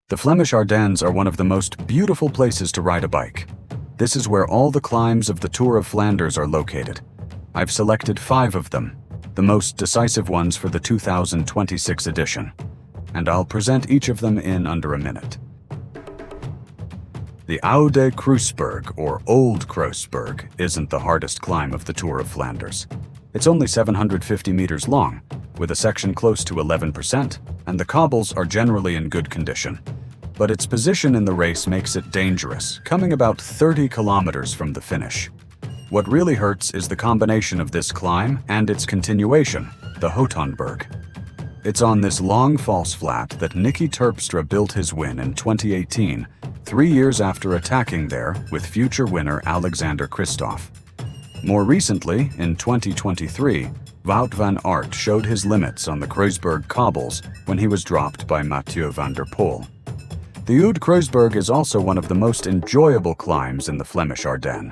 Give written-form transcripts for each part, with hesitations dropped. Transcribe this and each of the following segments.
The Flemish Ardennes are one of the most beautiful places to ride a bike. This is where all the climbs of the Tour of Flanders are located. I've selected 5 of them, the most decisive ones for the 2026 edition, and I'll present each of them in under a minute. The Oude Kruisberg, or Oude Kruisberg, isn't the hardest climb of the Tour of Flanders. It's only 750 meters long, with a section close to 11%, and the cobbles are generally in good condition. But its position in the race makes it dangerous, coming about 30 kilometers from the finish. What really hurts is the combination of this climb and its continuation, the Paterberg. It's on this long false flat that Nicky Terpstra built his win in 2018, 3 years after attacking there with future winner Alexander Kristoff. More recently, in 2023, Wout van Aert showed his limits on the Kruisberg cobbles when he was dropped by Mathieu van der Poel. The Oude Kruisberg is also one of the most enjoyable climbs in the Flemish Ardennes.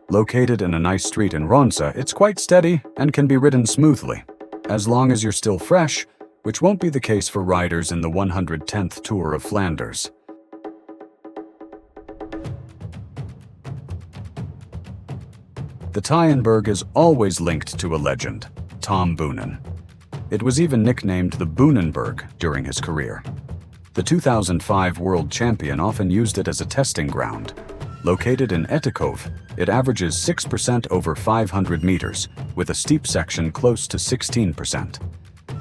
Located in a nice street in Ronse, it's quite steady and can be ridden smoothly, as long as you're still fresh, which won't be the case for riders in the 110th Tour of Flanders. The Taaienberg is always linked to a legend, Tom Boonen. It was even nicknamed the Boonenberg during his career. The 2005 world champion often used it as a testing ground. Located in Etikove, it averages 6% over 500 meters, with a steep section close to 16%.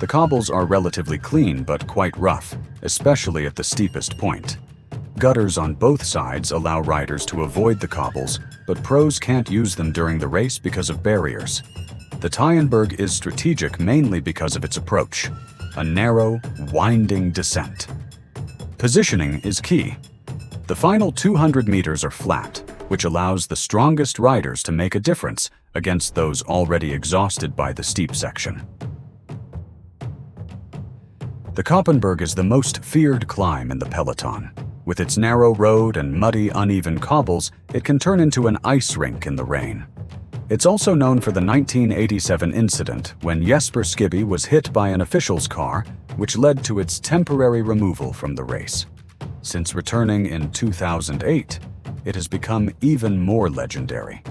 The cobbles are relatively clean but quite rough, especially at the steepest point. Gutters on both sides allow riders to avoid the cobbles, but pros can't use them during the race because of barriers. The Taaienberg is strategic mainly because of its approach, a narrow, winding descent. Positioning is key. The final 200 meters are flat, which allows the strongest riders to make a difference against those already exhausted by the steep section. The Koppenberg is the most feared climb in the peloton. With its narrow road and muddy, uneven cobbles, it can turn into an ice rink in the rain. It's also known for the 1987 incident when Jesper Skibby was hit by an official's car, which led to its temporary removal from the race. Since returning in 2008, it has become even more legendary,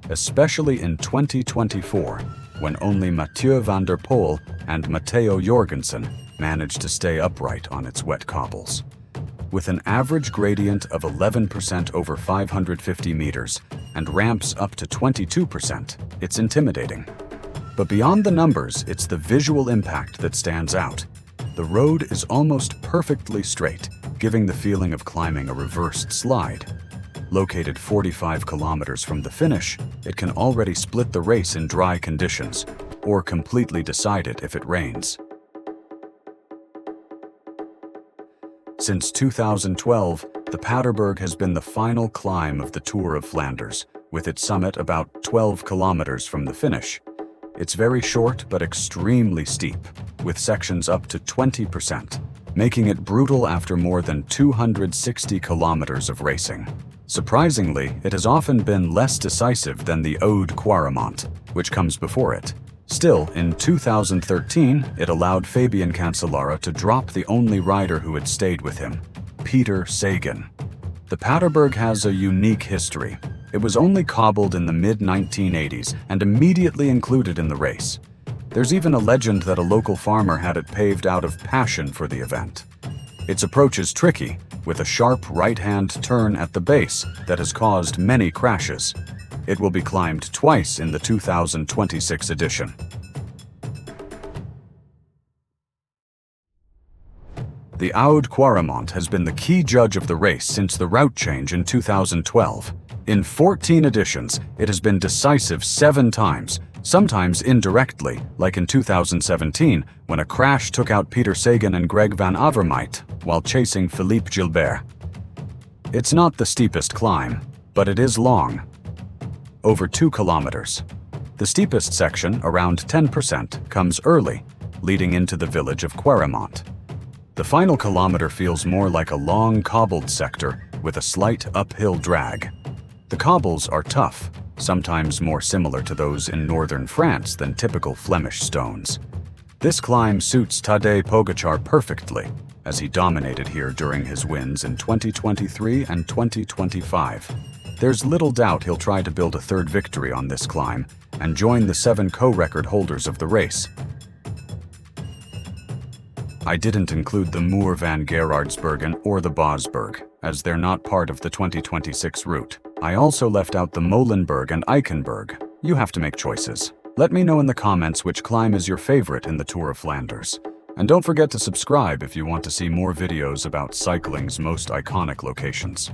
especially in 2024, when only Mathieu van der Poel and Matteo Jorgensen managed to stay upright on its wet cobbles. With an average gradient of 11% over 550 meters and ramps up to 22%, it's intimidating. But beyond the numbers, it's the visual impact that stands out. The road is almost perfectly straight, giving the feeling of climbing a reversed slide. Located 45 kilometers from the finish, it can already split the race in dry conditions, or completely decide it if it rains. Since 2012, the Paterberg has been the final climb of the Tour of Flanders, with its summit about 12 kilometers from the finish. It's very short but extremely steep, with sections up to 20%, making it brutal after more than 260 kilometers of racing. Surprisingly, it has often been less decisive than the Oude Kwaremont, which comes before it. Still, in 2013, it allowed Fabian Cancellara to drop the only rider who had stayed with him, Peter Sagan. The Paterberg has a unique history. It was only cobbled in the mid-1980s and immediately included in the race. There's even a legend that a local farmer had it paved out of passion for the event. Its approach is tricky, with a sharp right-hand turn at the base that has caused many crashes. It will be climbed twice in the 2026 edition. The Oude Kwaremont has been the key judge of the race since the route change in 2012. In 14 editions, it has been decisive 7 times, sometimes indirectly, like in 2017, when a crash took out Peter Sagan and Greg van Avermaet while chasing Philippe Gilbert. It's not the steepest climb, but it is long, over 2 kilometers. The steepest section, around 10%, comes early, leading into the village of Kwaremont. The final kilometer feels more like a long cobbled sector with a slight uphill drag. The cobbles are tough, sometimes more similar to those in northern France than typical Flemish stones. This climb suits Tadej Pogačar perfectly. as he dominated here during his wins in 2023 and 2025. There's little doubt he'll try to build a third victory on this climb and join the 7 co-record holders of the race. I didn't include the Muur van Gerardsbergen or the Bosberg, as they're not part of the 2026 route. I also left out the Molenberg and Eichenberg. You have to make choices. Let me know in the comments which climb is your favorite in the Tour of Flanders. And don't forget to subscribe if you want to see more videos about cycling's most iconic locations.